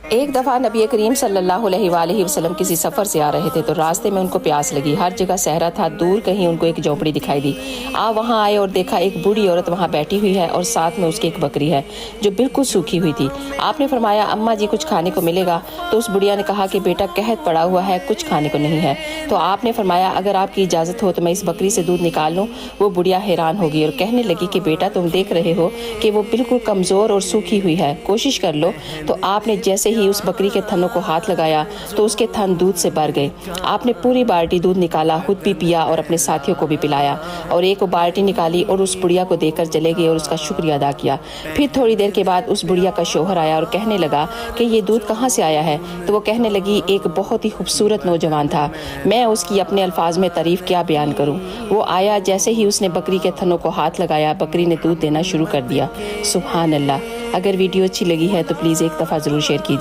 ایک دفعہ نبی کریم صلی اللہ علیہ وآلہ وسلم کسی سفر سے آ رہے تھے تو راستے میں ان کو پیاس لگی۔ ہر جگہ صحرا تھا، دور کہیں ان کو ایک جھونپڑی دکھائی دی۔ وہاں آئے اور دیکھا ایک بوڑھی عورت وہاں بیٹھی ہوئی ہے اور ساتھ میں اس کی ایک بکری ہے جو بالکل سوکھی ہوئی تھی۔ آپ نے فرمایا اماں جی کچھ کھانے کو ملے گا؟ تو اس بڑھیا نے کہا کہ بیٹا قحط پڑا ہوا ہے، کچھ کھانے کو نہیں ہے۔ تو آپ نے فرمایا اگر آپ کی اجازت ہو تو میں اس بکری سے دودھ نکال لوں۔ وہ بڑھیا حیران ہوگی اور کہنے لگی کہ بیٹا تم دیکھ رہے ہو کہ وہ بالکل کمزور اور سوکھی ہوئی ہے، کوشش کر لو۔ تو آپ نے جیسے ہی اس بکری کے تھنوں کو ہاتھ لگایا تو اس کے تھن دودھ سے بھر گئے۔ آپ نے پوری بالٹی دودھ نکالا، خود بھی پیا اور اپنے ساتھیوں کو بھی پلایا، اور ایک بالٹی نکالی اور اس بڑھیا کو دے کر چلے گئے اور اس کا شکریہ ادا کیا۔ پھر تھوڑی دیر کے بعد اس بڑھیا کا شوہر آیا اور کہنے لگا کہ یہ دودھ کہاں سے آیا ہے؟ تو وہ کہنے لگی ایک بہت ہی خوبصورت نوجوان تھا، میں اس کی اپنے الفاظ میں تعریف کیا بیان کروں۔ وہ آیا، جیسے ہی اس نے بکری کے تھنوں کو ہاتھ لگایا بکری نے دودھ دینا شروع کر دیا۔ سبحان اللہ۔ اگر ویڈیو اچھی لگی ہے تو پلیز ایک دفعہ ضرور شیئر کیجیے۔